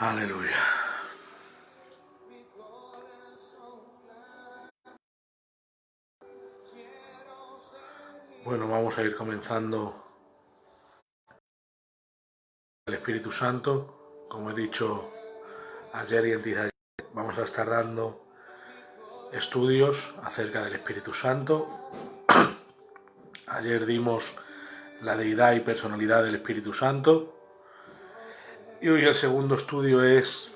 Aleluya. Bueno, vamos a ir comenzando el Espíritu Santo. Como he dicho ayer y antes de ayer, vamos a estar dando estudios acerca del Espíritu Santo. Ayer dimos la deidad y personalidad del Espíritu Santo. Y hoy el segundo estudio es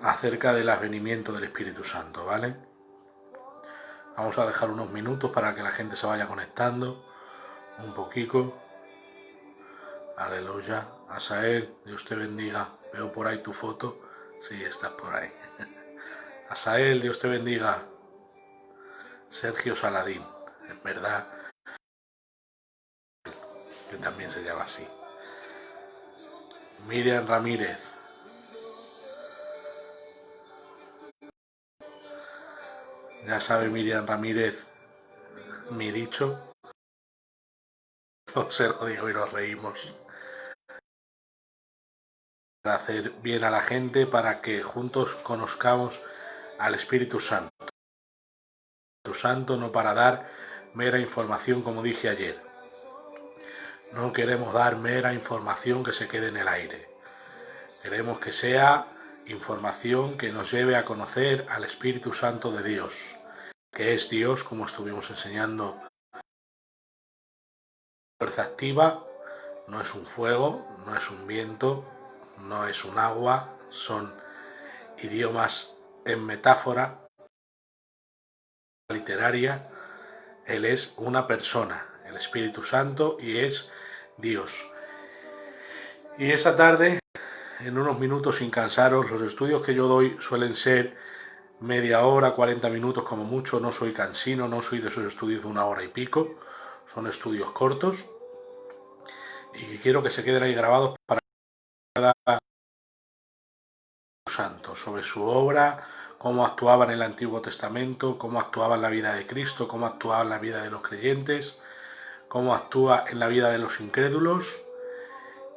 acerca del advenimiento del Espíritu Santo, ¿vale? Vamos a dejar unos minutos para que la gente se vaya conectando un poquito. Aleluya. Asael, Dios te bendiga. Veo por ahí tu foto. Sí, estás por ahí. Asael, Dios te bendiga. Sergio Saladín, en verdad, que también se llama así. Miriam Ramírez. Ya sabe Miriam Ramírez mi dicho. No se lo digo y nos reímos. Para hacer bien a la gente, para que juntos conozcamos al Espíritu Santo. Espíritu Santo, no para dar mera información, como dije ayer. No queremos dar mera información que se quede en el aire. Queremos que sea información que nos lleve a conocer al Espíritu Santo de Dios, que es Dios, como estuvimos enseñando. Fuerza activa, no es un fuego, no es un viento, no es un agua, son idiomas en metáfora literaria. Él es una persona, el Espíritu Santo, y es Dios. Y esa tarde, en unos minutos sin cansaros, los estudios que yo doy suelen ser media hora, 40 minutos como mucho. No soy cansino, no soy de esos estudios de 1 hora y pico, son estudios cortos y quiero que se queden ahí grabados para cada santo, sobre su obra, cómo actuaba en el Antiguo Testamento, cómo actuaba en la vida de Cristo, cómo actuaba en la vida de los creyentes, cómo actúa en la vida de los incrédulos.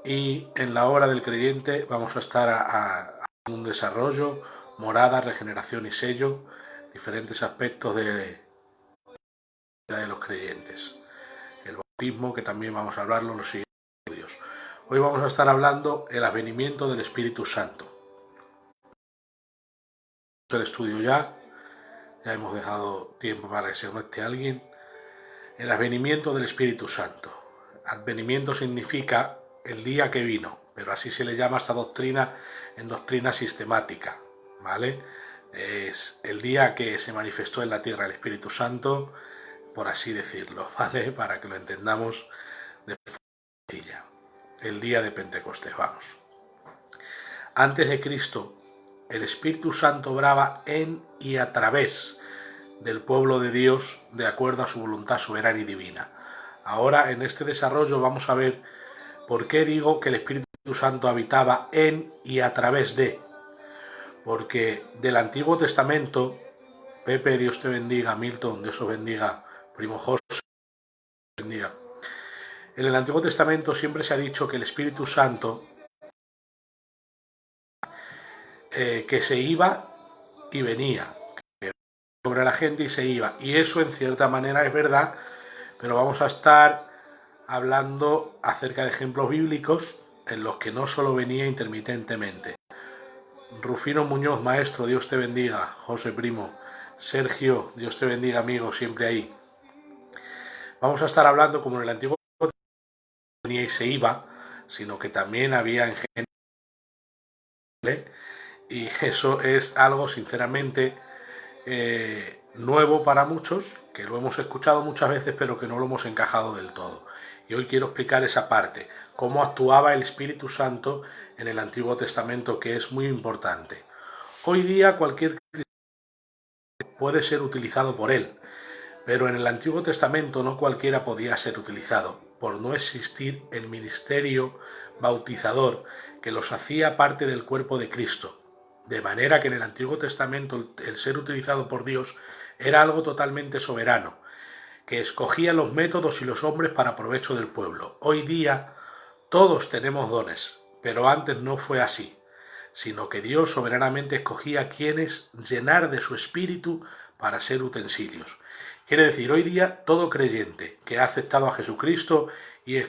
Y en la obra del creyente vamos a estar a un desarrollo, morada, regeneración y sello, diferentes aspectos de los creyentes. El bautismo, que también vamos a hablarlo en los siguientes estudios. Hoy vamos a estar hablando el advenimiento del Espíritu Santo. El estudio ya hemos dejado tiempo para que se conecte alguien. El advenimiento del Espíritu Santo. Advenimiento significa el día que vino, pero así se le llama a esta doctrina en doctrina sistemática, ¿vale? Es el día que se manifestó en la tierra el Espíritu Santo, por así decirlo, ¿vale? Para que lo entendamos de forma sencilla. El día de Pentecostés, vamos. Antes de Cristo, el Espíritu Santo obraba en y a través del pueblo de Dios de acuerdo a su voluntad soberana y divina. Ahora, en este desarrollo, vamos a ver por qué digo que el Espíritu Santo habitaba en y a través de. Porque del Antiguo Testamento, Pepe, Dios te bendiga, Milton, Dios os bendiga, primo José, Dios te bendiga. En el Antiguo Testamento siempre se ha dicho que el Espíritu Santo que se iba y venía sobre la gente y se iba. Y eso en cierta manera es verdad, pero vamos a estar hablando acerca de ejemplos bíblicos en los que no solo venía intermitentemente. Rufino Muñoz, maestro, Dios te bendiga. José, primo. Sergio, Dios te bendiga, amigo, siempre ahí. Vamos a estar hablando como en el Antiguo Testamento venía y se iba, sino que también había en gente, y eso es algo sinceramente nuevo para muchos, que lo hemos escuchado muchas veces pero que no lo hemos encajado del todo. Y hoy quiero explicar esa parte, cómo actuaba el Espíritu Santo en el Antiguo Testamento, que es muy importante. Hoy día cualquier cristiano puede ser utilizado por él, pero en el Antiguo Testamento no cualquiera podía ser utilizado, por no existir el ministerio bautizador que los hacía parte del cuerpo de Cristo. De manera que en el Antiguo Testamento el ser utilizado por Dios era algo totalmente soberano, que escogía los métodos y los hombres para provecho del pueblo. Hoy día todos tenemos dones, pero antes no fue así. sino que Dios soberanamente escogía a quienes llenar de su espíritu para ser utensilios. Quiere decir, hoy día todo creyente que ha aceptado a Jesucristo y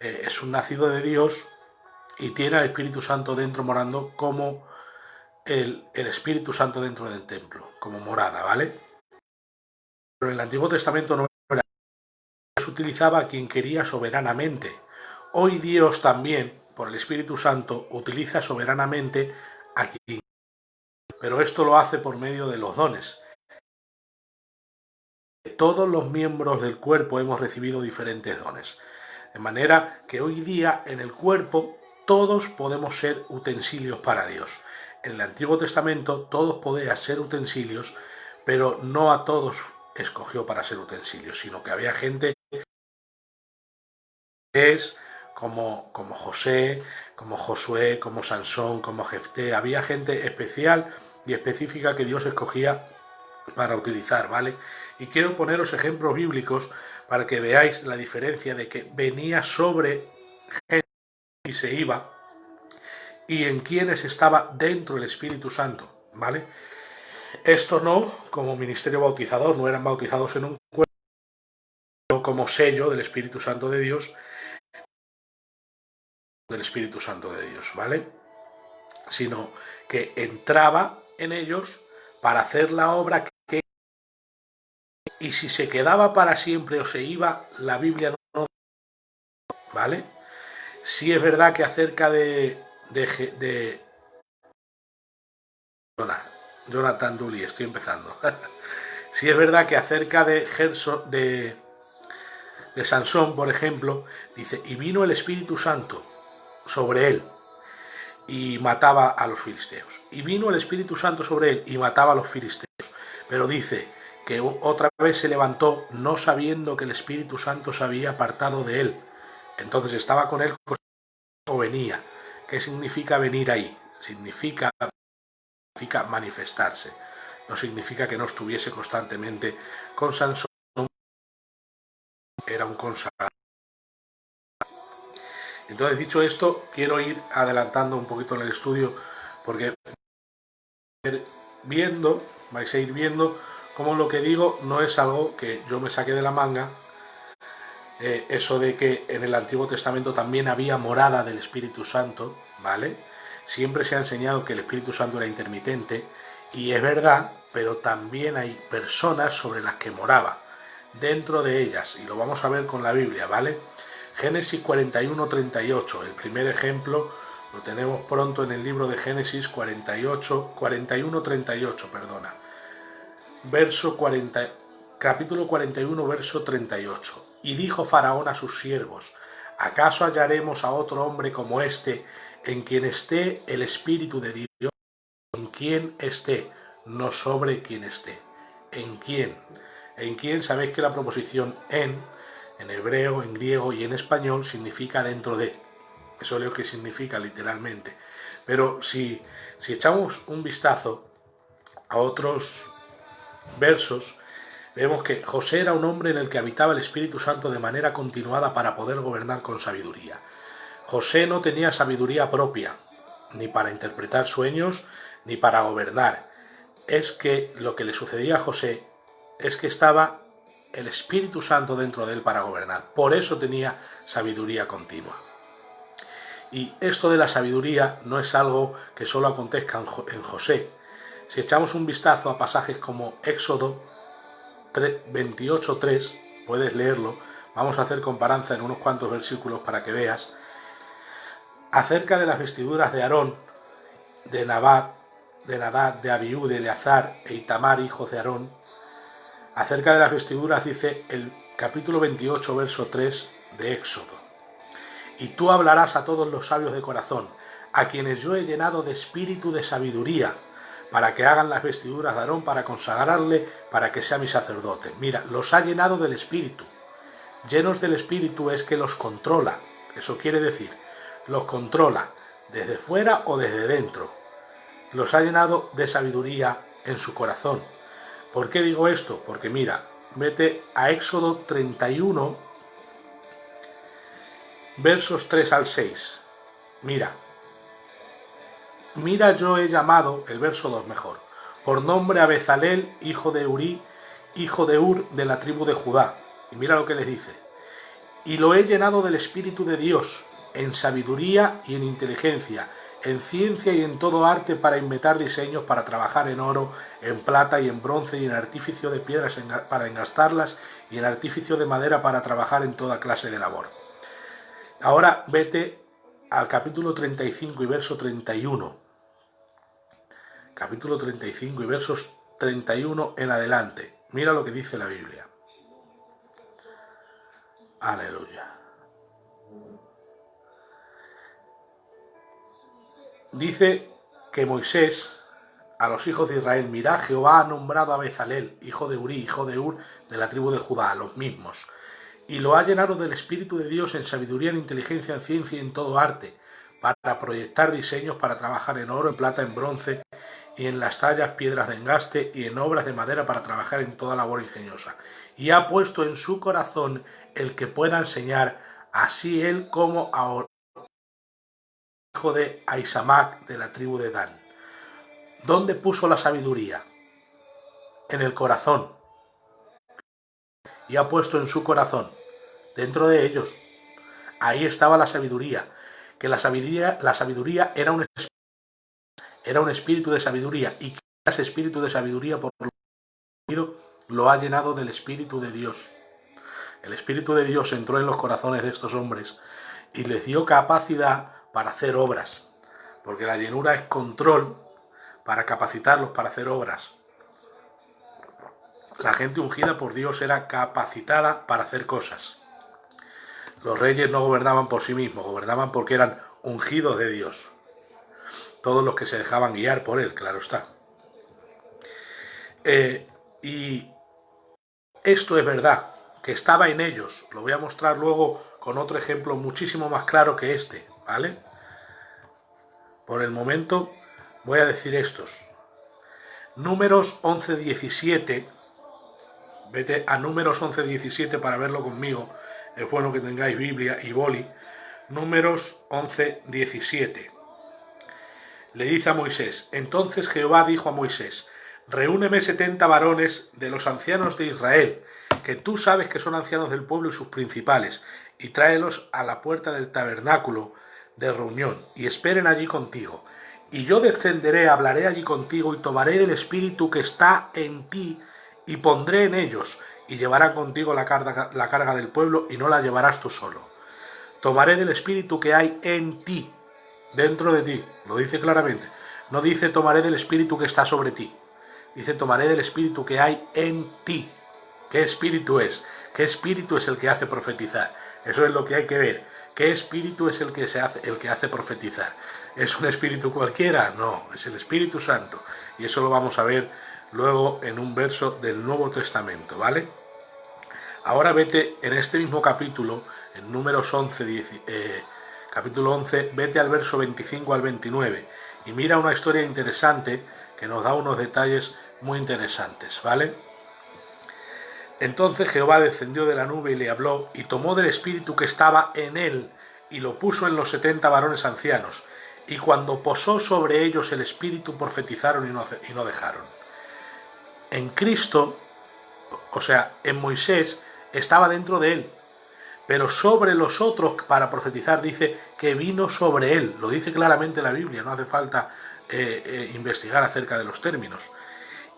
es un nacido de Dios y tiene al Espíritu Santo dentro morando como el Espíritu Santo dentro del templo, como morada, ¿vale? Pero en el Antiguo Testamento no era. Dios utilizaba a quien quería soberanamente. Hoy Dios también, por el Espíritu Santo, utiliza soberanamente a quien. Pero esto lo hace por medio de los dones. Todos los miembros del cuerpo hemos recibido diferentes dones. De manera que hoy día en el cuerpo todos podemos ser utensilios para Dios. En el Antiguo Testamento todos podían ser utensilios, pero no a todos escogió para ser utensilios, sino que había gente como José, como Josué, como Sansón, como Jefté. Había gente especial y específica que Dios escogía para utilizar, ¿vale? Y quiero poneros ejemplos bíblicos para que veáis la diferencia de que venía sobre gente y se iba, y en quienes estaba dentro el Espíritu Santo, ¿vale? Esto no, como ministerio bautizador, no eran bautizados en un cuerpo, sino como sello del Espíritu Santo de Dios, ¿vale? Sino que entraba en ellos para hacer la obra que, y si se quedaba para siempre o se iba, la Biblia no, ¿vale? Sí es verdad que acerca de Jonathan Dooley, estoy empezando. Sí es verdad que acerca de Sansón, por ejemplo, dice, y vino el Espíritu Santo sobre él y mataba a los filisteos. Y vino el Espíritu Santo sobre él y mataba a los filisteos. Pero dice que otra vez se levantó no sabiendo que el Espíritu Santo se había apartado de él. Entonces estaba con él o venía. ¿Qué significa venir ahí? Significa manifestarse. No significa que no estuviese constantemente con Sansón. Era un consagrado. Entonces, dicho esto, quiero ir adelantando un poquito en el estudio porque vais a ir viendo cómo lo que digo no es algo que yo me saqué de la manga. Eso de que en el Antiguo Testamento también había morada del Espíritu Santo, ¿vale? Siempre se ha enseñado que el Espíritu Santo era intermitente, y es verdad, pero también hay personas sobre las que moraba, dentro de ellas, y lo vamos a ver con la Biblia, ¿vale? Génesis 41:38, el primer ejemplo lo tenemos pronto en el libro de Génesis 41:38, perdona. Capítulo 41, verso 38. Y dijo Faraón a sus siervos, ¿acaso hallaremos a otro hombre como este, en quien esté el Espíritu de Dios? En quien esté, no sobre quien esté. ¿En quién? ¿En quién? Sabéis que la proposición en hebreo, en griego y en español significa dentro de. Eso es lo que significa literalmente. Pero si echamos un vistazo a otros versos, vemos que José era un hombre en el que habitaba el Espíritu Santo de manera continuada para poder gobernar con sabiduría. José no tenía sabiduría propia, ni para interpretar sueños, ni para gobernar. Es que lo que le sucedía a José es que estaba el Espíritu Santo dentro de él para gobernar. Por eso tenía sabiduría continua. Y esto de la sabiduría no es algo que solo acontezca en José. Si echamos un vistazo a pasajes como Éxodo 28:3, puedes leerlo, vamos a hacer comparanza en unos cuantos versículos para que veas, acerca de las vestiduras de Aarón, de Nadab, de Abiú, de Eleazar e Itamar, hijos de Aarón. Acerca de las vestiduras dice el capítulo 28, verso 3 de Éxodo. Y tú hablarás a todos los sabios de corazón, a quienes yo he llenado de espíritu de sabiduría, para que hagan las vestiduras de Aarón, para consagrarle, para que sea mi sacerdote. Mira, los ha llenado del Espíritu. Llenos del Espíritu es que los controla. Eso quiere decir, los controla desde fuera o desde dentro. Los ha llenado de sabiduría en su corazón. ¿Por qué digo esto? Porque mira, vete a Éxodo 31, versos 3 al 6. Mira, Mira, yo he llamado, el verso 2 mejor, por nombre a Bezalel, hijo de Uri, hijo de Ur, de la tribu de Judá. Y mira lo que les dice. Y lo he llenado del Espíritu de Dios, en sabiduría y en inteligencia, en ciencia y en todo arte, para inventar diseños, para trabajar en oro, en plata y en bronce, y en artificio de piedras para engastarlas, y en artificio de madera para trabajar en toda clase de labor. Ahora vete al capítulo 35 y verso 31. Capítulo 35 y versos 31 en adelante. Mira lo que dice la Biblia. Aleluya. Dice que Moisés a los hijos de Israel: mirad, Jehová ha nombrado a Bezalel, hijo de Uri, hijo de Ur, de la tribu de Judá, a los mismos, y lo ha llenado del Espíritu de Dios, en sabiduría, en inteligencia, en ciencia y en todo arte, para proyectar diseños, para trabajar en oro, en plata, en bronce, y en las tallas, piedras de engaste, y en obras de madera, para trabajar en toda labor ingeniosa. Y ha puesto en su corazón el que pueda enseñar, así él como a hijo de Ahisamac, de la tribu de Dan. ¿Dónde puso la sabiduría? En el corazón. Y ha puesto en su corazón, dentro de ellos. Ahí estaba la sabiduría. Que la sabiduría era un espíritu de sabiduría, y que ese espíritu de sabiduría, por lo ha llenado del Espíritu de Dios. El Espíritu de Dios entró en los corazones de estos hombres y les dio capacidad para hacer obras, porque la llenura es control para capacitarlos para hacer obras. La gente ungida por Dios era capacitada para hacer cosas. Los reyes no gobernaban por sí mismos, gobernaban porque eran ungidos de Dios. Todos los que se dejaban guiar por él, claro está. Y esto es verdad, que estaba en ellos. Lo voy a mostrar luego con otro ejemplo muchísimo más claro que este, ¿vale? Por el momento voy a decir estos. Números 11:17. Vete a Números 11:17 para verlo conmigo. Es bueno que tengáis Biblia y boli. Números 11:17. Le dice a Moisés: entonces Jehová dijo a Moisés: reúneme 70 varones de los ancianos de Israel, que tú sabes que son ancianos del pueblo y sus principales, y tráelos a la puerta del tabernáculo de reunión, y esperen allí contigo. Y yo descenderé, hablaré allí contigo, y tomaré del espíritu que está en ti, y pondré en ellos, y llevarán contigo la carga del pueblo, y no la llevarás tú solo. Tomaré del espíritu que hay en ti, dentro de ti, lo dice claramente. No dice tomaré del espíritu que está sobre ti. Dice tomaré del espíritu que hay en ti. ¿Qué espíritu es? ¿Qué espíritu es el que hace profetizar? Eso es lo que hay que ver. ¿Qué espíritu es el que hace profetizar? ¿Es un espíritu cualquiera? No, es el Espíritu Santo. Y eso lo vamos a ver luego en un verso del Nuevo Testamento, ¿vale? Ahora vete en este mismo capítulo, en Números 11, capítulo 11, vete al verso 25 al 29 y mira una historia interesante que nos da unos detalles muy interesantes, ¿vale? Entonces Jehová descendió de la nube y le habló, y tomó del espíritu que estaba en él y lo puso en los 70 varones ancianos, y cuando posó sobre ellos el espíritu, profetizaron y no dejaron. En Cristo, o sea, en Moisés, estaba dentro de él, pero sobre los otros, para profetizar, dice que vino sobre él. Lo dice claramente la Biblia, no hace falta investigar acerca de los términos.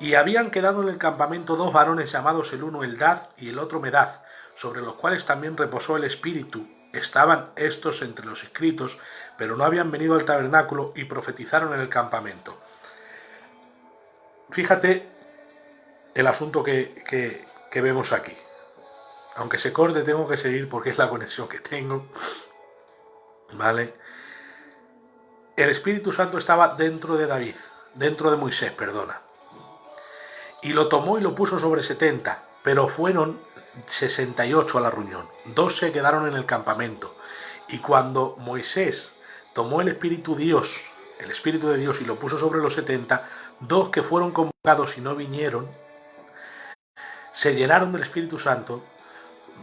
Y habían quedado en el campamento 2 varones llamados el uno Eldad y el otro Medad, sobre los cuales también reposó el Espíritu. Estaban estos entre los escritos, pero no habían venido al tabernáculo, y profetizaron en el campamento. Fíjate el asunto que vemos aquí. Aunque se corte, tengo que seguir porque es la conexión que tengo, ¿vale? El Espíritu Santo estaba dentro de Moisés, perdona. Y lo tomó y lo puso sobre 70, pero fueron 68 a la reunión. 2 se quedaron en el campamento. Y cuando Moisés tomó el Espíritu de Dios, y lo puso sobre los 70, 2 que fueron convocados y no vinieron, se llenaron del Espíritu Santo,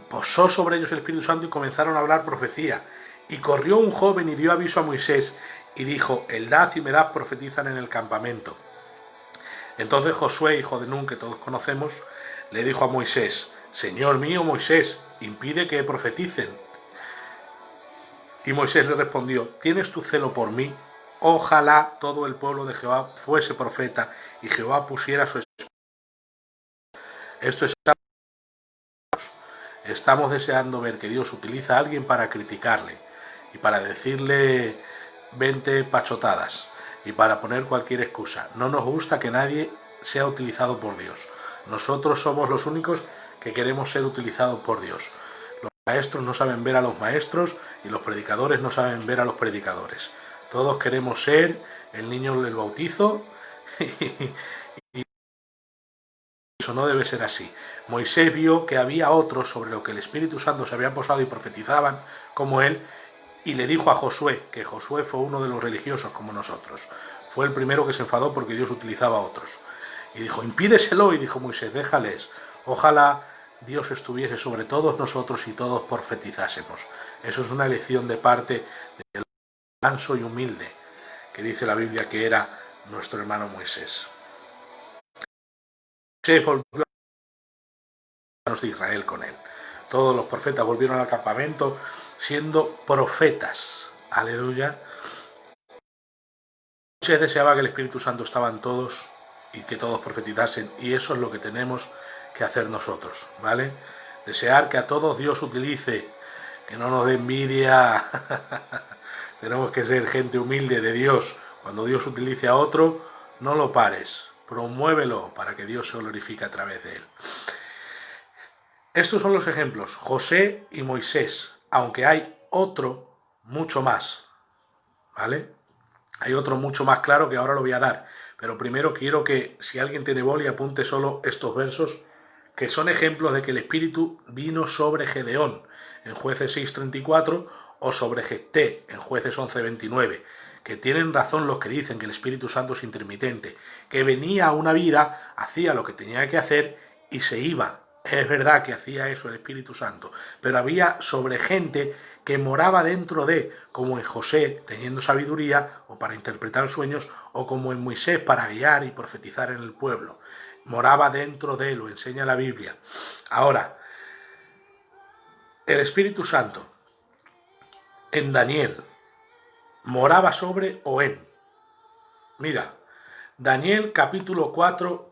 posó sobre ellos el Espíritu Santo y comenzaron a hablar profecía. Y corrió un joven y dio aviso a Moisés, y dijo: Eldad y Medad profetizan en el campamento. Entonces Josué, hijo de Nun, que todos conocemos, le dijo a Moisés: Señor mío Moisés, impide que profeticen. Y Moisés le respondió: ¿Tienes tu celo por mí? Ojalá todo el pueblo de Jehová fuese profeta y Jehová pusiera su espíritu. Esto es. Estamos deseando ver que Dios utiliza a alguien para criticarle y para decirle 20 pachotadas y para poner cualquier excusa. No nos gusta que nadie sea utilizado por Dios. Nosotros somos los únicos que queremos ser utilizados por Dios. Los maestros no saben ver a los maestros y los predicadores no saben ver a los predicadores. Todos queremos ser el niño del bautizo y eso no debe ser así. Moisés vio que había otros sobre los que el Espíritu Santo se había posado y profetizaban como él, y le dijo a Josué, que Josué fue uno de los religiosos como nosotros. Fue el primero que se enfadó porque Dios utilizaba a otros. Y dijo: impídeselo. Y dijo Moisés: déjales. Ojalá Dios estuviese sobre todos nosotros y todos profetizásemos. Eso es una elección de parte del manso y humilde, que dice la Biblia que era nuestro hermano Moisés. Moisés volvió a los de Israel con él. Todos los profetas volvieron al campamento siendo profetas. Aleluya. Moisés deseaba que el Espíritu Santo estaba en todos y que todos profetizasen, y eso es lo que tenemos que hacer nosotros, ¿vale? Desear que a todos Dios utilice, que no nos dé envidia. Tenemos que ser gente humilde de Dios. Cuando Dios utilice a otro, no lo pares, promuévelo para que Dios se glorifique a través de él. Estos son los ejemplos, José y Moisés, aunque hay otro mucho más, ¿vale? Hay otro mucho más claro que ahora lo voy a dar, pero primero quiero que, si alguien tiene boli, apunte solo estos versos que son ejemplos de que el Espíritu vino sobre Gedeón en Jueces 6:34 o sobre Jefté en Jueces 11:29, que tienen razón los que dicen que el Espíritu Santo es intermitente, que venía a una vida, hacía lo que tenía que hacer y se iba. Es verdad que hacía eso el Espíritu Santo, pero había sobre gente que moraba dentro de, como en José, teniendo sabiduría, o para interpretar sueños, o como en Moisés, para guiar y profetizar en el pueblo. Moraba dentro de, lo enseña la Biblia. Ahora, el Espíritu Santo, en Daniel, moraba sobre o en. Mira, Daniel capítulo 4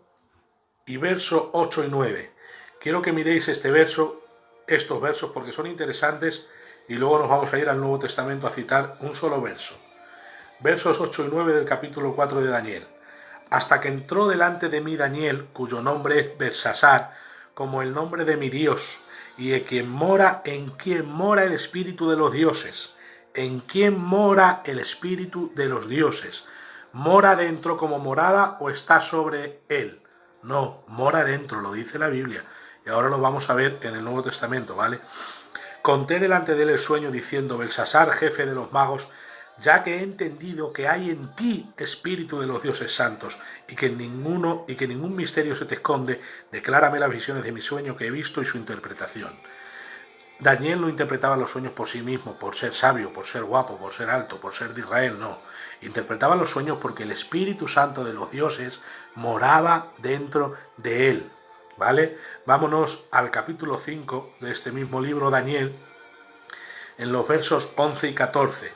y verso 8 y 9. Quiero que miréis estos versos, porque son interesantes, y luego nos vamos a ir al Nuevo Testamento a citar un solo verso. Versos 8 y 9 del capítulo 4 de Daniel. Hasta que entró delante de mí Daniel, cuyo nombre es Belsasar, como el nombre de mi Dios, y en quien mora el Espíritu de los dioses. En quien mora el Espíritu de los dioses. ¿Mora dentro como morada o está sobre él? No, mora dentro, lo dice la Biblia. Y ahora lo vamos a ver en el Nuevo Testamento, ¿vale? Conté delante de él el sueño diciendo: Belsasar, jefe de los magos, ya que he entendido que hay en ti espíritu de los dioses santos y que ningún misterio se te esconde, declárame las visiones de mi sueño que he visto y su interpretación. Daniel no interpretaba los sueños por sí mismo, por ser sabio, por ser guapo, por ser alto, por ser de Israel, no. Interpretaba los sueños porque el Espíritu Santo de los dioses moraba dentro de él, ¿vale? Vámonos al capítulo 5 de este mismo libro, Daniel, en los versos 11 y 14.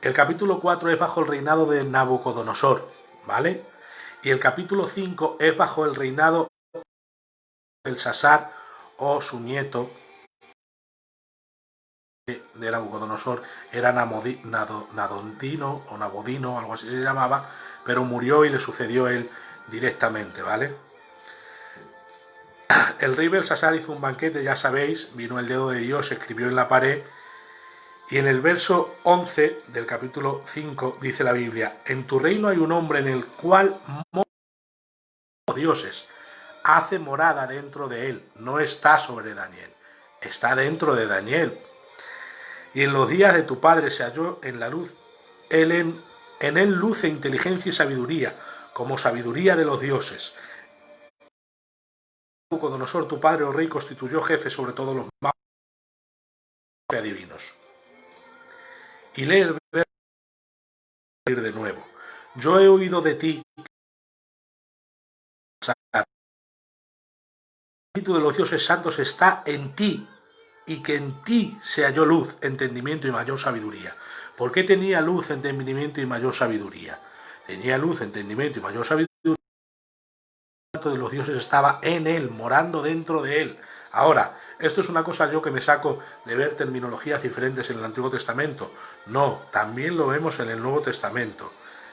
El capítulo 4 es bajo el reinado de Nabucodonosor, ¿vale? Y el capítulo 5 es bajo el reinado de Belsasar o su nieto de Nabucodonosor, era Nadondino o Nabodino, algo así se llamaba, pero murió y le sucedió a él directamente, ¿vale? El rey Belsasar hizo un banquete, ya sabéis, vino el dedo de Dios, escribió en la pared, y en el verso 11 del capítulo 5 dice la Biblia: en tu reino hay un hombre en el cual moran los dioses, hace morada dentro de él, no está sobre Daniel, está dentro de Daniel. Y en los días de tu padre se halló en la luz, en él luce inteligencia y sabiduría, como sabiduría de los dioses. Nabucodonosor, tu padre o rey, constituyó jefe sobre todos los magos adivinos. Y lee el de nuevo. Yo he oído de ti el Espíritu de los dioses santos está en ti, y que en ti se halló luz, entendimiento y mayor sabiduría. ¿Por qué tenía luz, entendimiento y mayor sabiduría? Tenía luz, entendimiento y mayor sabiduría. El Espíritu de los dioses estaba en él, morando dentro de él. Ahora, esto es una cosa yo que me saco de ver terminologías diferentes en el Antiguo Testamento. No, también lo vemos en el Nuevo Testamento.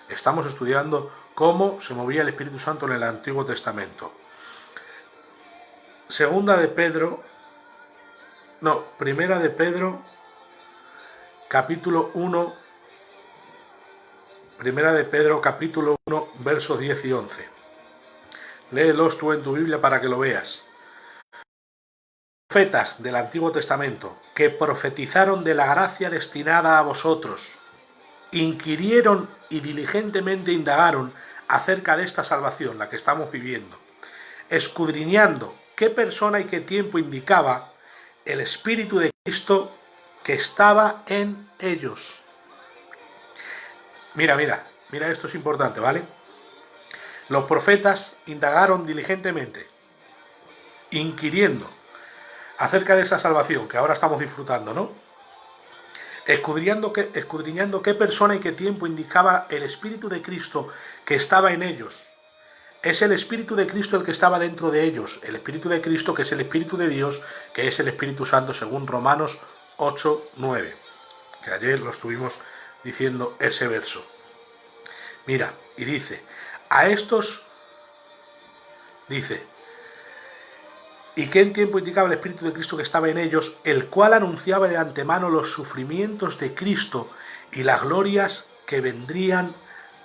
Estamos estudiando cómo se movía el Espíritu Santo en el Antiguo Testamento. Primera de Pedro, capítulo 1, Primera de Pedro, capítulo 1, versos 10 y 11. Léelos tú en tu Biblia para que lo veas. Profetas del Antiguo Testamento que profetizaron de la gracia destinada a vosotros, inquirieron y diligentemente indagaron acerca de esta salvación, la que estamos viviendo, escudriñando qué persona y qué tiempo indicaba el Espíritu de Cristo que estaba en ellos. Mira, esto es importante, ¿vale? Los profetas indagaron diligentemente, inquiriendo acerca de esa salvación que ahora estamos disfrutando, ¿no? Escudriñando qué persona y qué tiempo indicaba el Espíritu de Cristo que estaba en ellos. Es el Espíritu de Cristo el que estaba dentro de ellos, el Espíritu de Cristo que es el Espíritu de Dios, que es el Espíritu Santo según Romanos 8, 9, que ayer lo estuvimos diciendo ese verso. Mira, y dice, a estos, dice, y que en tiempo indicaba el Espíritu de Cristo que estaba en ellos, el cual anunciaba de antemano los sufrimientos de Cristo y las glorias que vendrían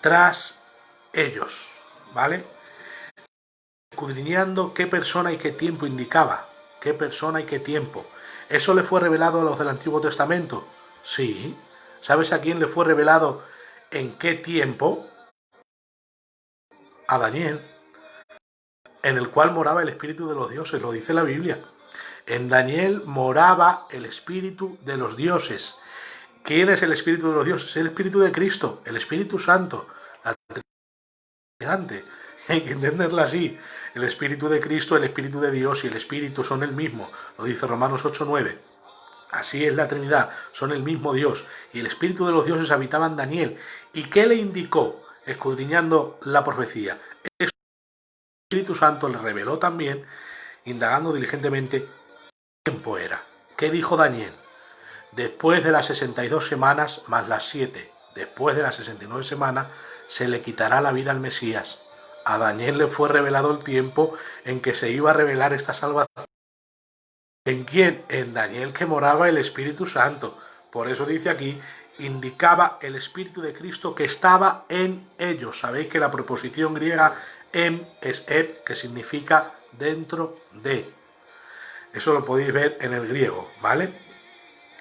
tras ellos, ¿vale? Escudriñando qué persona y qué tiempo indicaba, qué persona y qué tiempo. ¿Eso le fue revelado a los del Antiguo Testamento? Sí. ¿Sabes a quién le fue revelado en qué tiempo? A Daniel, en el cual moraba el Espíritu de los dioses, lo dice la Biblia. En Daniel moraba el Espíritu de los dioses. ¿Quién es el Espíritu de los dioses? El Espíritu de Cristo, el Espíritu Santo, la Trinidad. Hay que entenderla así. El Espíritu de Cristo, el Espíritu de Dios y el Espíritu son el mismo. Lo dice Romanos 8, 9. Así es la Trinidad, son el mismo Dios. Y el Espíritu de los dioses habitaba en Daniel. ¿Y qué le indicó? Escudriñando la profecía. El Espíritu Santo le reveló también, indagando diligentemente, qué tiempo era. ¿Qué dijo Daniel? Después de las 62 semanas más las 7, después de las 69 semanas, se le quitará la vida al Mesías. A Daniel le fue revelado el tiempo en que se iba a revelar esta salvación. ¿En quién? En Daniel, que moraba el Espíritu Santo. Por eso dice aquí, indicaba el Espíritu de Cristo que estaba en ellos. Sabéis que la preposición griega en es ep, que significa dentro de. Eso lo podéis ver en el griego, ¿vale?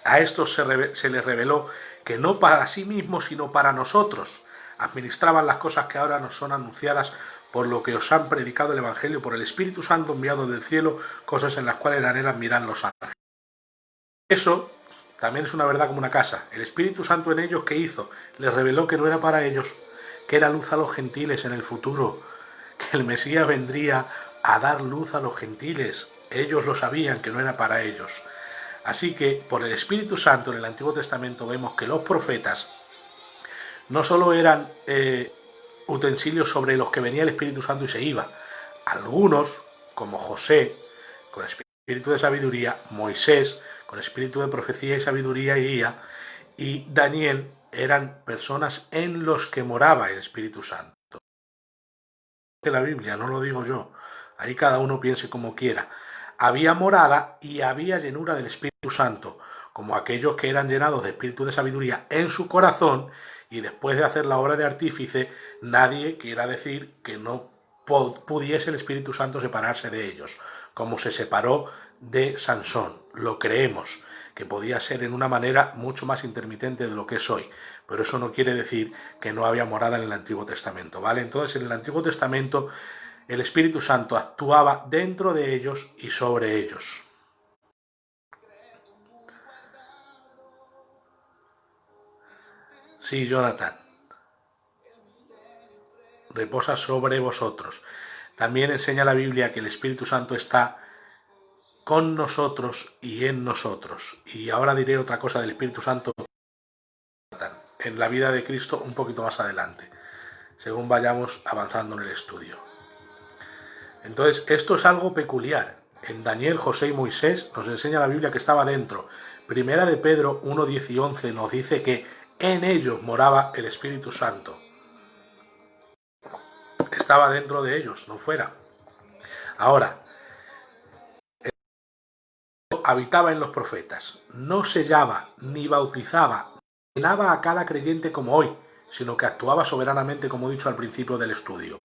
A estos se les reveló que no para sí mismos, sino para nosotros administraban las cosas que ahora nos son anunciadas por lo que os han predicado el Evangelio por el Espíritu Santo enviado del cielo, cosas en las cuales anhelan mirar los ángeles. Eso también es una verdad como una casa. El Espíritu Santo en ellos, ¿qué hizo? Les reveló que no era para ellos, que era luz a los gentiles en el futuro, que el Mesías vendría a dar luz a los gentiles. Ellos lo sabían, que no era para ellos. Así que por el Espíritu Santo en el Antiguo Testamento vemos que los profetas no solo eran utensilios sobre los que venía el Espíritu Santo y se iba. Algunos, como José, con espíritu de sabiduría, Moisés, con espíritu de profecía y sabiduría y guía, y Daniel, eran personas en los que moraba el Espíritu Santo. De la Biblia, no lo digo yo. Ahí cada uno piense como quiera. Había morada y había llenura del Espíritu Santo, como aquellos que eran llenados de espíritu de sabiduría en su corazón, y después de hacer la obra de artífice, nadie quiera decir que no pudiese el Espíritu Santo separarse de ellos, como se separó de Sansón. Lo creemos, que podía ser en una manera mucho más intermitente de lo que es hoy, pero eso no quiere decir que no había morada en el Antiguo Testamento, ¿vale? Entonces, en el Antiguo Testamento, el Espíritu Santo actuaba dentro de ellos y sobre ellos. Sí, Jonathan. reposa sobre vosotros. También enseña la Biblia que el Espíritu Santo está con nosotros y en nosotros. Y ahora diré otra cosa del Espíritu Santo en la vida de Cristo un poquito más adelante, según vayamos avanzando en el estudio. Entonces, esto es algo peculiar. En Daniel, José y Moisés nos enseña la Biblia que estaba dentro. Primera de Pedro 1, 10 y 11 nos dice que en ellos moraba el Espíritu Santo. Estaba dentro de ellos, no fuera. Ahora, habitaba en los profetas, no sellaba ni bautizaba, llenaba a cada creyente como hoy, sino que actuaba soberanamente, como he dicho al principio del estudio.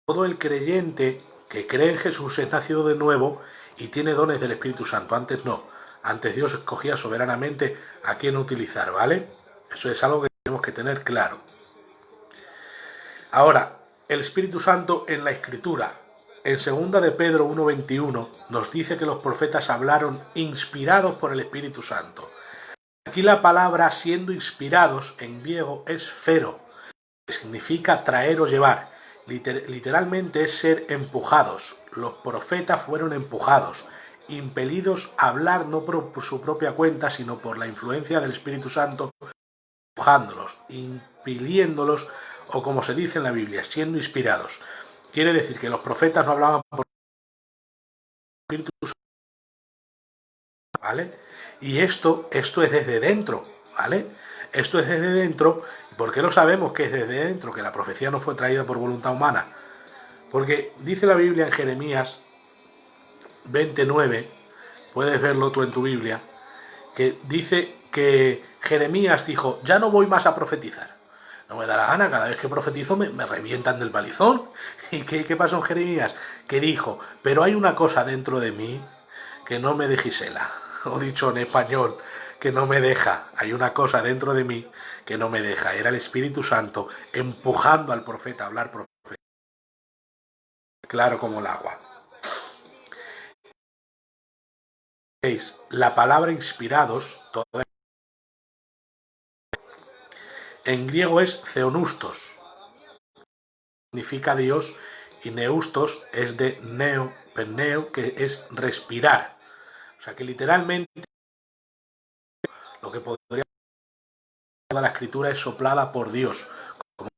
Todo el creyente que cree en Jesús es nacido de nuevo y tiene dones del Espíritu Santo. Antes no, antes Dios escogía soberanamente a quién utilizar, ¿vale? Eso es algo que tenemos que tener claro. Ahora, el Espíritu Santo en la Escritura, en 2 de Pedro 1:21, nos dice que los profetas hablaron inspirados por el Espíritu Santo. Aquí la palabra siendo inspirados en griego es fero, que significa traer o llevar. Literalmente es ser empujados. Los profetas fueron empujados, impelidos a hablar no por su propia cuenta, sino por la influencia del Espíritu Santo, empujándolos, impeliéndolos, o como se dice en la Biblia, siendo inspirados. Quiere decir que los profetas no hablaban por el Espíritu Santo, ¿vale? Y esto es desde dentro, ¿vale? Esto es desde dentro. ¿Por qué lo sabemos que es desde dentro? Que la profecía no fue traída por voluntad humana. Porque dice la Biblia en Jeremías 29, puedes verlo tú en tu Biblia, que dice que Jeremías dijo, ya no voy más a profetizar. No me da la gana, cada vez que profetizo me revientan del palizón. ¿Y qué pasó en Jeremías? Que dijo, pero hay una cosa dentro de mí que no me degisela. O dicho en español, que no me deja. Hay una cosa dentro de mí que no me deja. Era el Espíritu Santo empujando al profeta a hablar profeta. Claro como el agua. La palabra inspirados, en griego es theonustos, significa Dios, y neustos es de neo, perneo, que es respirar. O sea que literalmente lo que podría decir la escritura es soplada por Dios. Como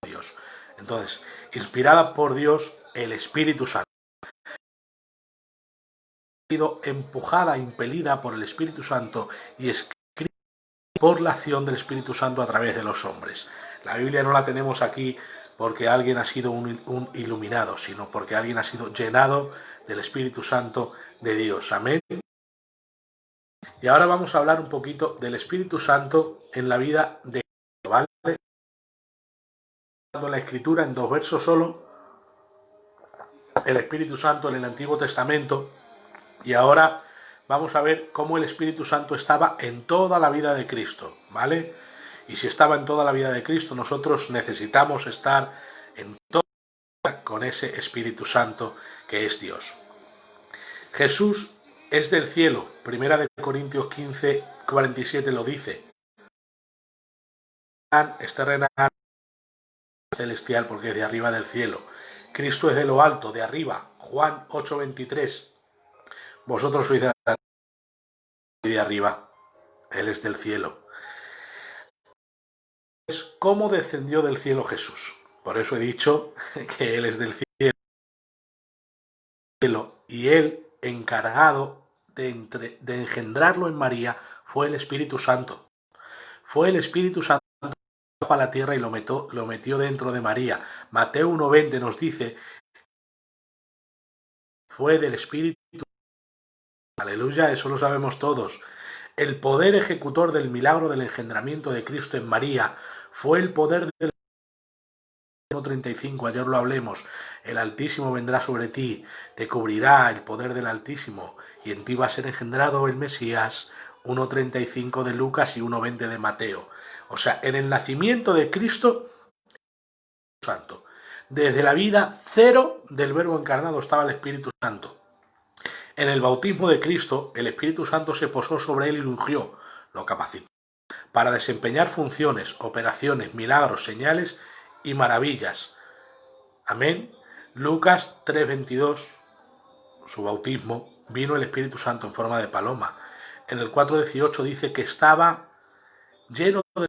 Dios. Entonces, inspirada por Dios, el Espíritu Santo. Ha sido empujada, impelida por el Espíritu Santo y escrita por la acción del Espíritu Santo a través de los hombres. La Biblia no la tenemos aquí porque alguien ha sido un iluminado, sino porque alguien ha sido llenado del Espíritu Santo de Dios. Amén. Y ahora vamos a hablar un poquito del Espíritu Santo en la vida de Cristo, ¿vale? La Escritura en 2 versos solo, el Espíritu Santo en el Antiguo Testamento, y ahora vamos a ver cómo el Espíritu Santo estaba en toda la vida de Cristo, ¿vale? Y si estaba en toda la vida de Cristo, nosotros necesitamos estar en toda la vida con ese Espíritu Santo que es Dios. Jesús es del cielo, 1 Corintios 15, 47 lo dice. Es terrenal, celestial, porque es de arriba del cielo. Cristo es de lo alto, de arriba. Juan 8, 23. Vosotros sois de arriba, Él es del cielo. ¿Cómo descendió del cielo Jesús? Por eso he dicho que Él es del cielo y Él, encargado de engendrarlo en María, fue el Espíritu Santo. Fue el Espíritu Santo a la tierra y lo metió dentro de María. Mateo 1:20 nos dice, fue del Espíritu. Aleluya, eso lo sabemos todos. El poder ejecutor del milagro del engendramiento de Cristo en María fue el poder del 1:35, ayer lo hablemos. El Altísimo vendrá sobre ti, te cubrirá el poder del Altísimo y en ti va a ser engendrado el Mesías. 1:35 de Lucas y 1:20 de Mateo. O sea, en el nacimiento de Cristo Santo, desde la vida cero del Verbo encarnado estaba el Espíritu Santo. En el bautismo de Cristo, el Espíritu Santo se posó sobre él y lo ungió, lo capacitó para desempeñar funciones, operaciones, milagros, señales y maravillas. Amén. Lucas 3:22, su bautismo, vino el Espíritu Santo en forma de paloma. En el 4:18 dice que estaba lleno de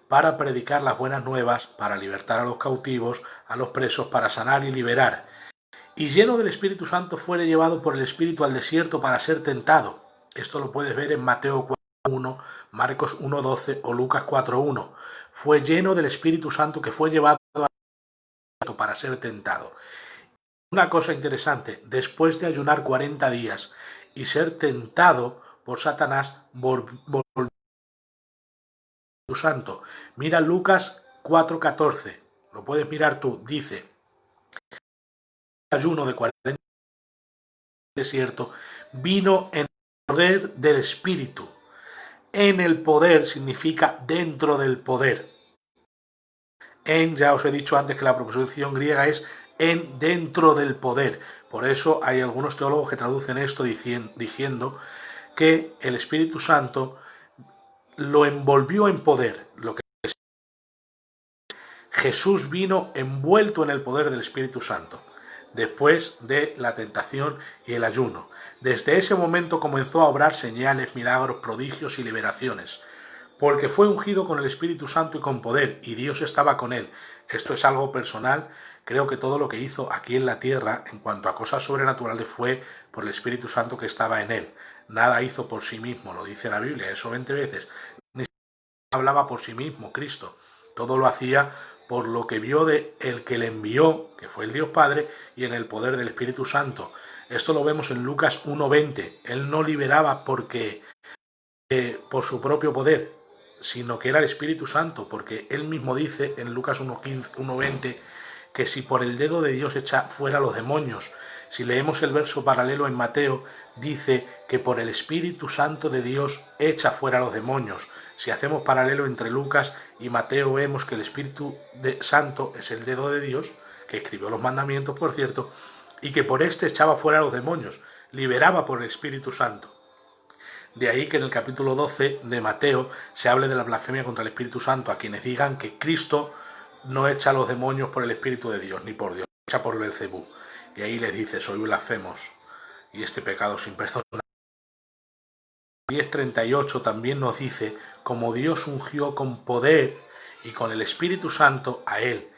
para predicar las buenas nuevas, para libertar a los cautivos, a los presos, para sanar y liberar. Y lleno del Espíritu Santo fuere llevado por el Espíritu al desierto para ser tentado. Esto lo puedes ver en Mateo 4:1, Marcos 1:12 o Lucas 4:1. Fue lleno del Espíritu Santo que fue llevado al desierto para ser tentado. Una cosa interesante, después de ayunar 40 días y ser tentado por Satanás, volvió Santo. Mira Lucas 4:14, lo puedes mirar tú, dice, ayuno de 40 días en el desierto, vino en el poder del Espíritu. En el poder significa dentro del poder. Ya os he dicho antes que la proposición griega es en dentro del poder. Por eso hay algunos teólogos que traducen esto diciendo que el Espíritu Santo lo envolvió en poder. Lo que Jesús vino envuelto en el poder del Espíritu Santo después de la tentación y el ayuno. Desde ese momento comenzó a obrar señales, milagros, prodigios y liberaciones, porque fue ungido con el Espíritu Santo y con poder, y Dios estaba con él. Esto es algo personal. Creo que todo lo que hizo aquí en la tierra en cuanto a cosas sobrenaturales fue por el Espíritu Santo que estaba en él. Nada hizo por sí mismo, lo dice la Biblia, eso 20 veces. Ni siquiera hablaba por sí mismo, Cristo. Todo lo hacía por lo que vio de el que le envió, que fue el Dios Padre, y en el poder del Espíritu Santo. Esto lo vemos en Lucas 1:20. Él no liberaba porque por su propio poder, sino que era el Espíritu Santo, porque él mismo dice en Lucas 1:20 que si por el dedo de Dios echa fuera los demonios. Si leemos el verso paralelo en Mateo, dice que por el Espíritu Santo de Dios echa fuera los demonios. Si hacemos paralelo entre Lucas y Mateo, vemos que el Espíritu Santo es el dedo de Dios, que escribió los mandamientos, por cierto, y que por este echaba fuera los demonios, liberaba por el Espíritu Santo. De ahí que en el capítulo 12 de Mateo se hable de la blasfemia contra el Espíritu Santo, a quienes digan que Cristo no echa a los demonios por el Espíritu de Dios, ni por Dios, echa por Belcebú. Y ahí les dice, soy blasfemos, y este pecado sin perdón. 10:38 también nos dice, como Dios ungió con poder y con el Espíritu Santo a él,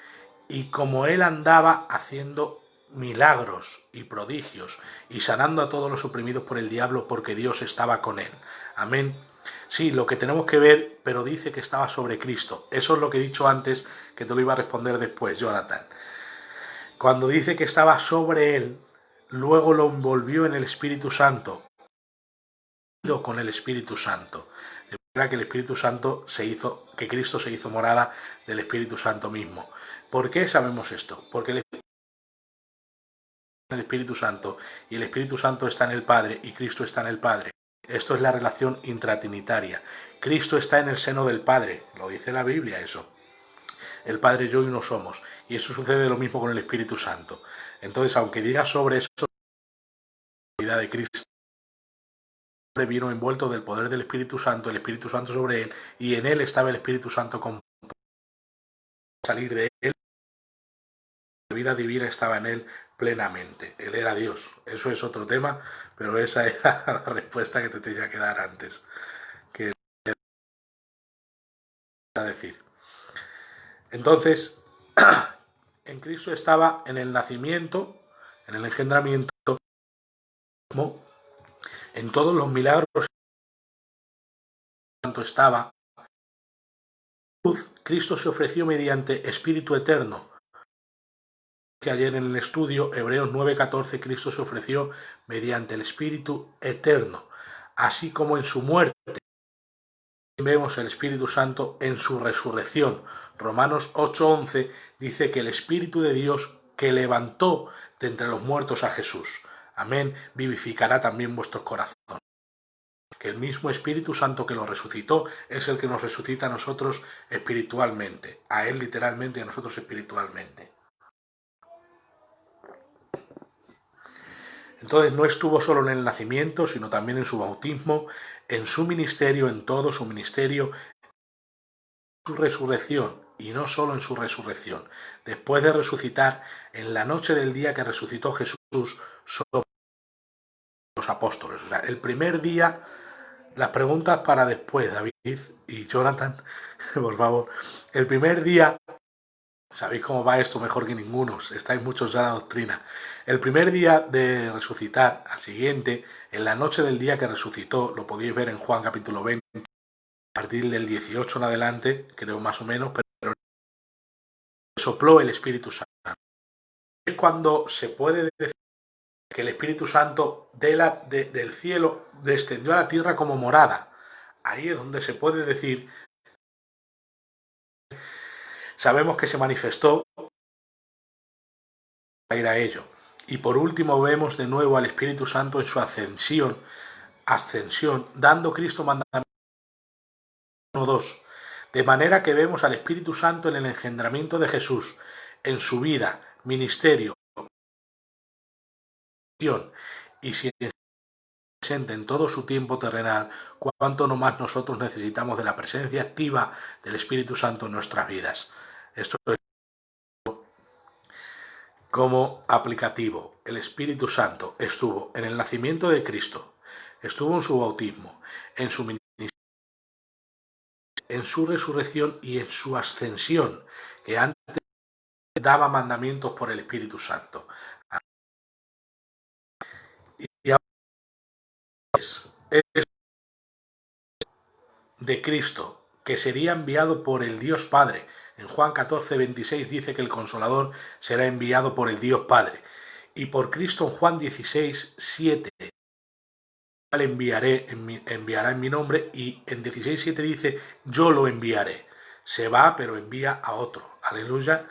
y como él andaba haciendo milagros y prodigios y sanando a todos los oprimidos por el diablo porque Dios estaba con él. Amén. Sí, lo que tenemos que ver, pero dice que estaba sobre Cristo. Eso es lo que he dicho antes, que te lo iba a responder después, Jonathan. Cuando dice que estaba sobre él, luego lo envolvió en el Espíritu Santo, con el Espíritu Santo. De manera que el Espíritu Santo que Cristo se hizo morada del Espíritu Santo mismo. ¿Por qué sabemos esto? Porque el Espíritu Santo y el Espíritu Santo está en el Padre y Cristo está en el Padre. Esto es la relación intratrinitaria. Cristo está en el seno del Padre, lo dice la Biblia eso. El Padre y yo uno somos, y eso sucede lo mismo con el Espíritu Santo. Entonces, aunque diga sobre eso, la vida de Cristo vino envuelto del poder del Espíritu Santo, el Espíritu Santo sobre él, y en él estaba el Espíritu Santo con salir de él. La vida divina estaba en él plenamente. Él era Dios. Eso es otro tema, pero esa era la respuesta que te tenía que dar antes. Que a decir. Entonces, en Cristo estaba en el nacimiento, en el engendramiento, en todos los milagros. Tanto estaba. Cristo se ofreció mediante Espíritu Eterno. Que ayer en el estudio, Hebreos 9:14, Cristo se ofreció mediante el Espíritu Eterno, así como en su muerte vemos el Espíritu Santo en su resurrección. Romanos 8:11 dice que el Espíritu de Dios que levantó de entre los muertos a Jesús, amén, vivificará también vuestros corazones. Que el mismo Espíritu Santo que lo resucitó es el que nos resucita a nosotros espiritualmente, a él literalmente y a nosotros espiritualmente. Entonces no estuvo solo en el nacimiento, sino también en su bautismo, en su ministerio, en todo su ministerio, su resurrección, y no solo en su resurrección, después de resucitar en la noche del día que resucitó Jesús sobre los apóstoles. O sea, el primer día, las preguntas para después, David y Jonathan, por favor. El primer día, sabéis cómo va esto mejor que ninguno, estáis muchos ya en la doctrina. El primer día de resucitar, al siguiente, en la noche del día que resucitó, lo podéis ver en Juan capítulo 20, a partir del 18 en adelante, creo más o menos, pero sopló el Espíritu Santo. Es cuando se puede decir que el Espíritu Santo del cielo descendió a la tierra como morada. Ahí es donde se puede decir, sabemos que se manifestó para ir a ello. Y por último vemos de nuevo al Espíritu Santo en su ascensión, dando Cristo mandamiento 1:2. De manera que vemos al Espíritu Santo en el engendramiento de Jesús, en su vida, ministerio, y si presente en todo su tiempo terrenal, cuánto no más nosotros necesitamos de la presencia activa del Espíritu Santo en nuestras vidas. Esto es como aplicativo. El Espíritu Santo estuvo en el nacimiento de Cristo, estuvo en su bautismo, en su ministerio, en su resurrección y en su ascensión, que antes daba mandamientos por el Espíritu Santo. Y ahora es de Cristo, que sería enviado por el Dios Padre. En Juan 14:26 dice que el Consolador será enviado por el Dios Padre. Y por Cristo en Juan 16:7 enviará en mi nombre, y en 16:7 dice, yo lo enviaré. Se va, pero envía a otro. Aleluya.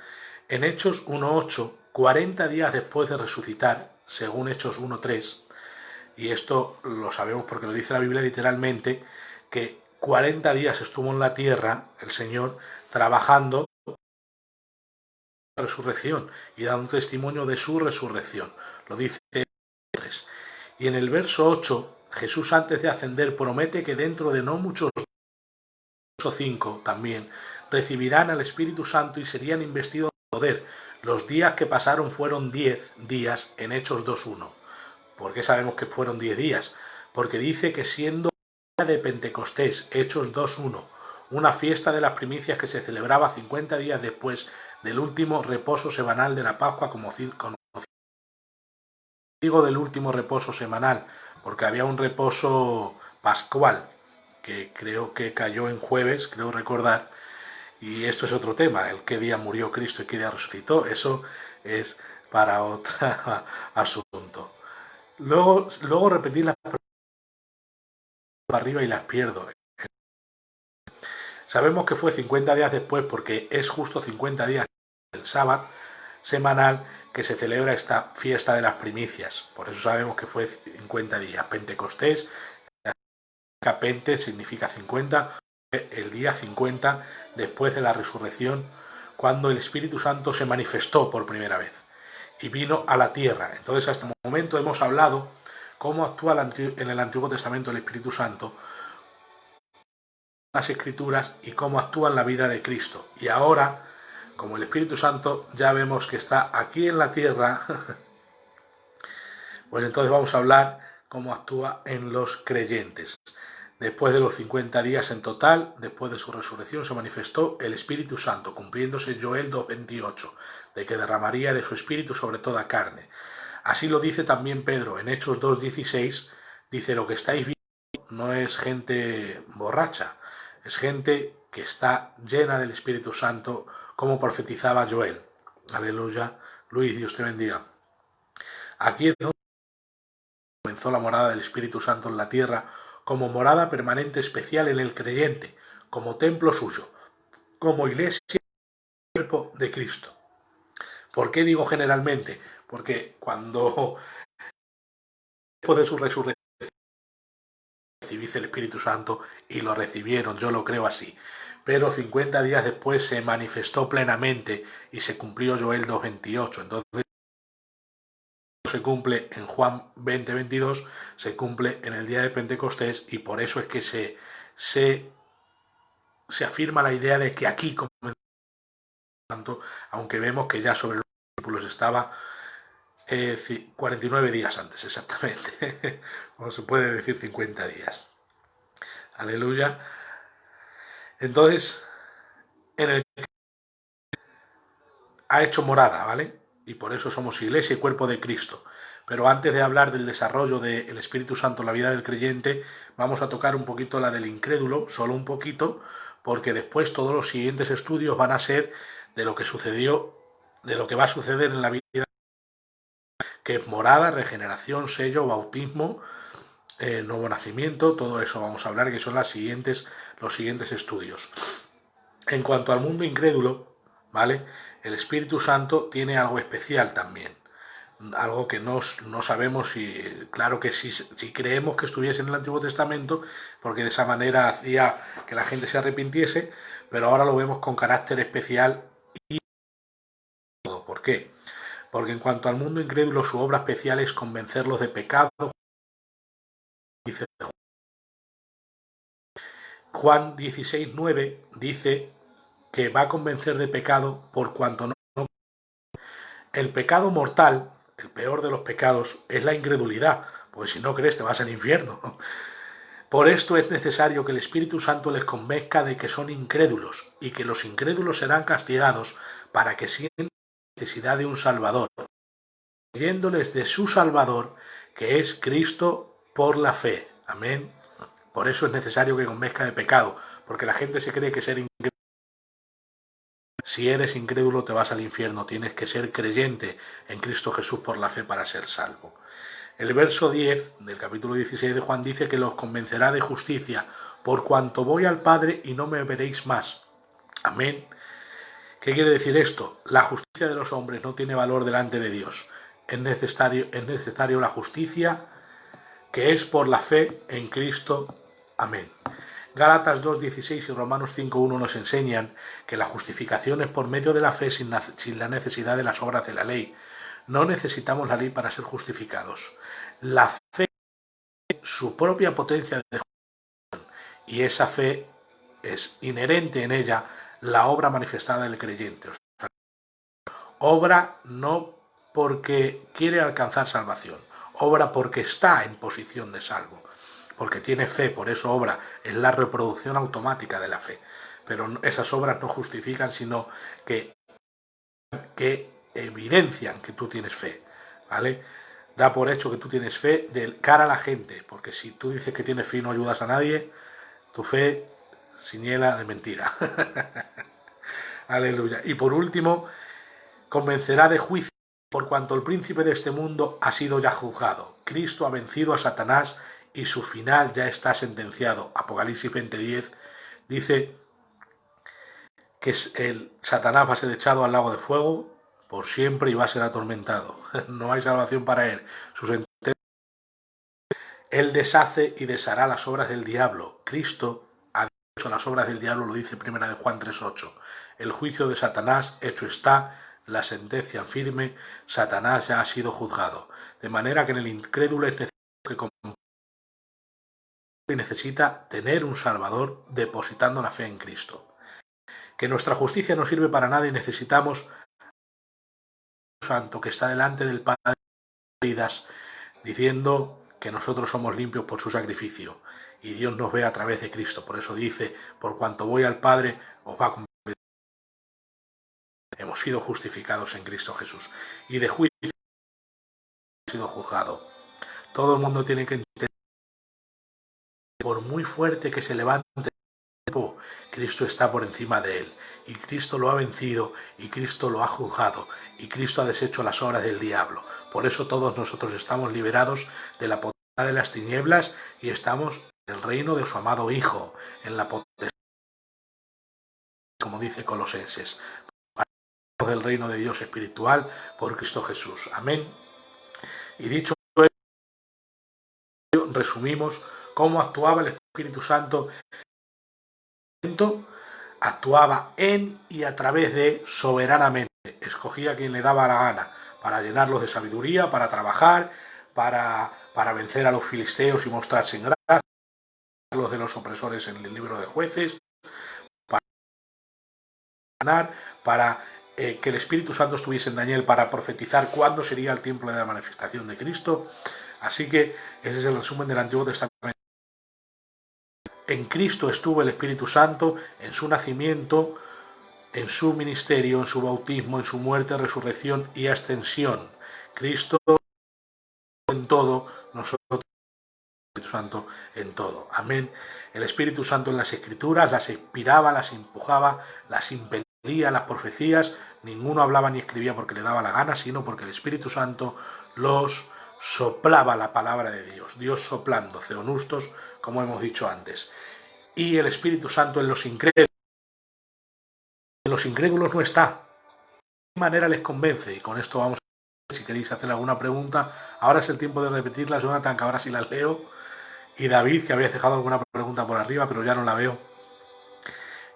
En Hechos 1:8, 40 días después de resucitar, según Hechos 1:3, y esto lo sabemos porque lo dice la Biblia literalmente, que 40 días estuvo en la tierra el Señor trabajando la resurrección y dando testimonio de su resurrección. Lo dice 3. Y en el verso 8, Jesús antes de ascender promete que dentro de no muchos, verso 5 también, recibirán al Espíritu Santo y serían investidos de poder. Los días que pasaron fueron 10 días en Hechos 2:1. ¿Por qué sabemos que fueron 10 días? Porque dice que siendo de Pentecostés, Hechos 2:1, una fiesta de las primicias que se celebraba 50 días después del último reposo semanal de la Pascua, como digo del último reposo semanal, porque había un reposo pascual, que creo que cayó en jueves, creo recordar, y esto es otro tema, el qué día murió Cristo y qué día resucitó, eso es para otro asunto. Luego repetir las preguntas para arriba y las pierdo. Sabemos que fue 50 días después porque es justo 50 días del sábado semanal que se celebra esta fiesta de las primicias. Por eso sabemos que fue 50 días. Pentecostés, Pente significa 50, el día 50 después de la resurrección, cuando el Espíritu Santo se manifestó por primera vez y vino a la tierra. Entonces hasta el momento hemos hablado cómo actúa en el Antiguo Testamento el Espíritu Santo, las Escrituras, y cómo actúa en la vida de Cristo. Y ahora, como el Espíritu Santo ya vemos que está aquí en la tierra, pues entonces vamos a hablar cómo actúa en los creyentes. Después de los 50 días en total, después de su resurrección, se manifestó el Espíritu Santo, cumpliéndose Joel 2:28, de que derramaría de su Espíritu sobre toda carne. Así lo dice también Pedro en Hechos 2:16, dice, lo que estáis viendo no es gente borracha, es gente que está llena del Espíritu Santo, como profetizaba Joel. Aleluya. Luis, Dios te bendiga. Aquí es donde comenzó la morada del Espíritu Santo en la tierra, como morada permanente especial en el creyente, como templo suyo, como iglesia y cuerpo de Cristo. ¿Por qué digo generalmente? Porque cuando después de su resurrección recibiste el Espíritu Santo, y lo recibieron, yo lo creo así, pero 50 días después se manifestó plenamente y se cumplió Joel 2:28. Entonces se cumple en Juan 20:22, se cumple en el día de Pentecostés, y por eso es que se afirma la idea de que aquí comenzó, aunque vemos que ya sobre los discípulos estaba 49 días antes exactamente, o se puede decir 50 días. Aleluya. Entonces, en el ha hecho morada, ¿vale? Y por eso somos iglesia y cuerpo de Cristo. Pero antes de hablar del desarrollo del Espíritu Santo en la vida del creyente, vamos a tocar un poquito la del incrédulo, solo un poquito, porque después todos los siguientes estudios van a ser de lo que sucedió, de lo que va a suceder en la vida, que es morada, regeneración, sello, bautismo, nuevo nacimiento, todo eso vamos a hablar, que son los siguientes estudios. En cuanto al mundo incrédulo, ¿vale? El Espíritu Santo tiene algo especial también, algo que no sabemos si, claro que si creemos que estuviese en el Antiguo Testamento, porque de esa manera hacía que la gente se arrepintiese, pero ahora lo vemos con carácter especial. Y ¿por qué? Porque en cuanto al mundo incrédulo, su obra especial es convencerlos de pecado. Dice Juan 16:9, dice que va a convencer de pecado por cuanto no. El pecado mortal, el peor de los pecados, es la incredulidad, pues si no crees te vas al infierno. Por esto es necesario que el Espíritu Santo les convenzca de que son incrédulos, y que los incrédulos serán castigados para que sientan la necesidad de un Salvador, creyéndoles de su Salvador, que es Cristo por la fe. Amén. Por eso es necesario que convenzca de pecado, porque la gente se cree que ser incrédulo. Si eres incrédulo te vas al infierno, tienes que ser creyente en Cristo Jesús por la fe para ser salvo. El verso 10 del capítulo 16 de Juan dice que los convencerá de justicia, por cuanto voy al Padre y no me veréis más. Amén. ¿Qué quiere decir esto? La justicia de los hombres no tiene valor delante de Dios. Es necesario la justicia que es por la fe en Cristo. Amén. Gálatas 2:16 y Romanos 5:1 nos enseñan que la justificación es por medio de la fe sin la necesidad de las obras de la ley. No necesitamos la ley para ser justificados. La fe es su propia potencia de justificación, y esa fe es inherente en ella la obra manifestada del creyente. O sea, obra no porque quiere alcanzar salvación, obra porque está en posición de salvo, porque tiene fe, por eso obra, es la reproducción automática de la fe. Pero esas obras no justifican, sino que evidencian que tú tienes fe, ¿vale? Da por hecho que tú tienes fe de cara a la gente, porque si tú dices que tienes fe y no ayudas a nadie, tu fe señala de mentira. Aleluya. Y por último, convencerá de juicio, por cuanto el príncipe de este mundo ha sido ya juzgado. Cristo ha vencido a Satanás y su final ya está sentenciado. Apocalipsis 20:10 dice que el Satanás va a ser echado al lago de fuego por siempre y va a ser atormentado. No hay salvación para él. Él deshace y deshará las obras del diablo. Cristo ha hecho las obras del diablo, lo dice 1 de Juan 3:8. El juicio de Satanás hecho está, la sentencia firme, Satanás ya ha sido juzgado. De manera que en el incrédulo es necesario que necesita tener un Salvador depositando la fe en Cristo. Que nuestra justicia no sirve para nada y necesitamos Santo que está delante del Padre diciendo que nosotros somos limpios por su sacrificio y Dios nos ve a través de Cristo. Por eso dice, por cuanto voy al Padre, os va a convencer. Hemos sido justificados en Cristo Jesús y de juicio hemos sido juzgados. Todo el mundo tiene que entender, por muy fuerte que se levante, Cristo está por encima de él, y Cristo lo ha vencido, y Cristo lo ha juzgado, y Cristo ha deshecho las obras del diablo. Por eso todos nosotros estamos liberados de la potestad de las tinieblas y estamos en el reino de su amado Hijo, en la potestad, como dice Colosenses, del reino de Dios espiritual por Cristo Jesús. Amén. Y dicho esto, resumimos cómo actuaba el Espíritu Santo. Actuaba en y a través de soberanamente, escogía a quien le daba la gana, para llenarlos de sabiduría, para trabajar, para vencer a los filisteos y mostrarse en gracia, los de los opresores en el libro de Jueces, para ganar, para que el Espíritu Santo estuviese en Daniel para profetizar cuándo sería el tiempo de la manifestación de Cristo. Así que ese es el resumen del Antiguo Testamento. En Cristo estuvo el Espíritu Santo en su nacimiento, en su ministerio, en su bautismo, en su muerte, resurrección y ascensión. Cristo en todo, nosotros el Espíritu Santo en todo. Amén. El Espíritu Santo en las Escrituras las inspiraba, las empujaba, las impelía, las profecías. Ninguno hablaba ni escribía porque le daba la gana, sino porque el Espíritu Santo los soplaba la palabra de Dios. Dios soplando, theonustos, como hemos dicho antes. Y el Espíritu Santo en los incrédulos. En los incrédulos no está. De qué manera les convence. Y con esto vamos a ver si queréis hacer alguna pregunta. Ahora es el tiempo de repetirlas, Jonathan, que ahora sí las leo. Y David, que había dejado alguna pregunta por arriba, pero ya no la veo.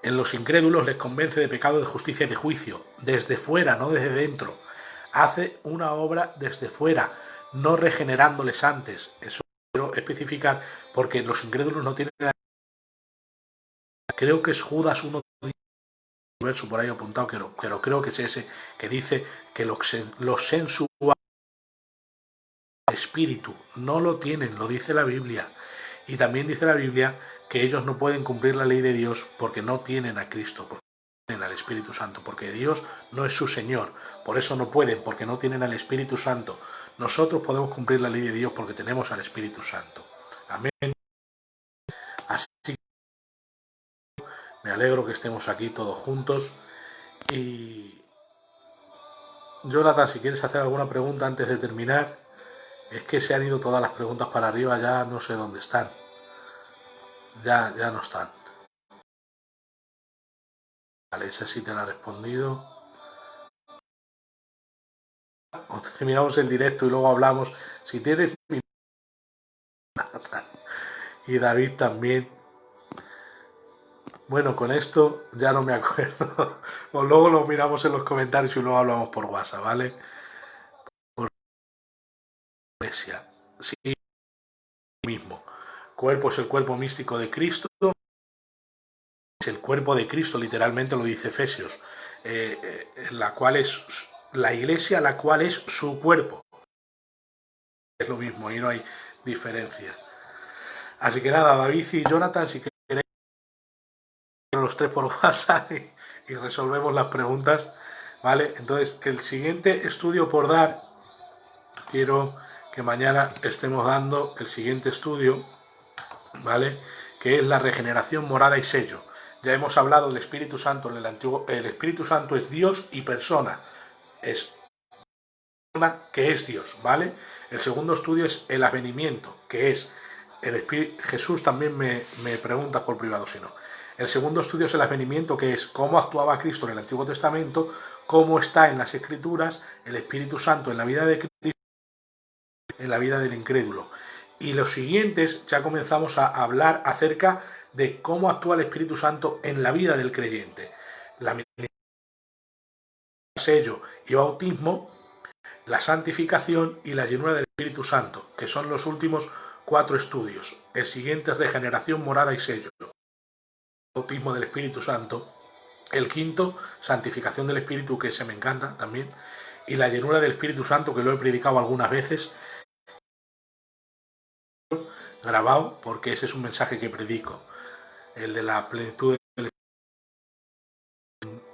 En los incrédulos les convence de pecado, de justicia y de juicio. Desde fuera, no desde dentro. Hace una obra desde fuera, no regenerándoles antes. Eso quiero especificar porque los incrédulos no tienen... Creo que es Judas 1, verso por ahí apuntado, pero creo que es ese, que dice que los sensuales espíritu no lo tienen, lo dice la Biblia. Y también dice la Biblia que ellos no pueden cumplir la ley de Dios porque no tienen a Cristo, porque no tienen al Espíritu Santo, porque Dios no es su Señor. Por eso no pueden, porque no tienen al Espíritu Santo. Nosotros podemos cumplir la ley de Dios porque tenemos al Espíritu Santo. Amén. Así que me alegro que estemos aquí todos juntos. Y Jonathan, si quieres hacer alguna pregunta antes de terminar, es que se han ido todas las preguntas para arriba, ya no sé dónde están. Ya no están. Vale, esa sí te la he respondido. O terminamos el directo y luego hablamos. Si tienes... Y David también. Bueno, con esto ya no me acuerdo. O luego lo miramos en los comentarios y luego hablamos por WhatsApp, ¿vale? Por iglesia. Sí, mismo. Cuerpo es el cuerpo místico de Cristo. Es el cuerpo de Cristo, literalmente lo dice Efesios. La cual es la iglesia, la cual es su cuerpo. Es lo mismo, ahí no hay diferencia. Así que nada, David y Jonathan, si queréis los tres por WhatsApp y resolvemos las preguntas, ¿vale? Entonces, el siguiente estudio por dar, quiero que mañana estemos dando el siguiente estudio, ¿vale? Que es la regeneración, morada y sello. Ya hemos hablado del Espíritu Santo en el Antiguo. El Espíritu Santo es Dios y persona. Es persona que es Dios, ¿vale? El segundo estudio es el advenimiento, que es el Espíritu. Jesús también me pregunta por privado si no. El segundo estudio es el advenimiento, que es cómo actuaba Cristo en el Antiguo Testamento, cómo está en las Escrituras el Espíritu Santo en la vida de Cristo, en la vida del incrédulo. Y los siguientes ya comenzamos a hablar acerca de cómo actúa el Espíritu Santo en la vida del creyente. La sello y bautismo, la santificación y la llenura del Espíritu Santo, que son los últimos 4 estudios. El siguiente es regeneración, morada y sello. Bautismo del Espíritu Santo. El quinto, santificación del Espíritu, que ese me encanta también. Y la llenura del Espíritu Santo, que lo he predicado algunas veces, grabado, porque ese es un mensaje que predico. El de la plenitud del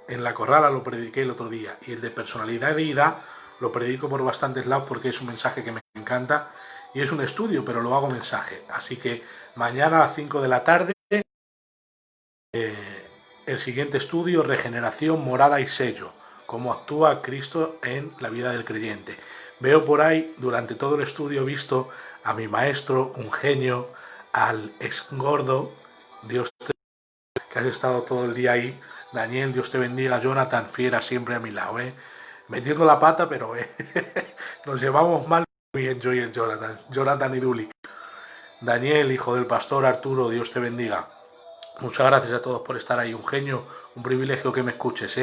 en la corrala lo prediqué el otro día. Y el de personalidad de ida lo predico por bastantes lados porque es un mensaje que me encanta. Y es un estudio, pero lo hago mensaje. Así que mañana a las 5 de la tarde, el siguiente estudio, regeneración, morada y sello. Cómo actúa Cristo en la vida del creyente. Veo por ahí, durante todo el estudio, he visto a mi maestro, un genio, al ex gordo, Dios te... que has estado todo el día ahí. Daniel, Dios te bendiga. Jonathan, fiera, siempre a mi lado, metiendo la pata, pero nos llevamos mal bien yo y el Jonathan y Duli. Daniel, hijo del pastor Arturo, Dios te bendiga. Muchas gracias a todos por estar ahí. Un genio, un privilegio que me escuches,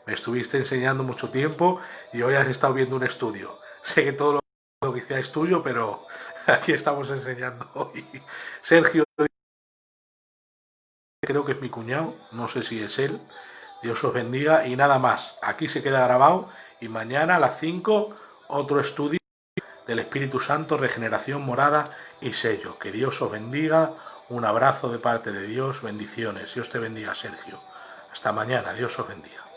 Me estuviste enseñando mucho tiempo y hoy has estado viendo un estudio. Sé que todo lo que hice es tuyo, pero aquí estamos enseñando hoy. Sergio, creo que es mi cuñado, no sé si es él. Dios os bendiga y nada más. Aquí se queda grabado y mañana a las 5 otro estudio del Espíritu Santo, regeneración, morada y sello. Que Dios os bendiga. Un abrazo de parte de Dios. Bendiciones. Dios te bendiga, Sergio. Hasta mañana. Dios os bendiga.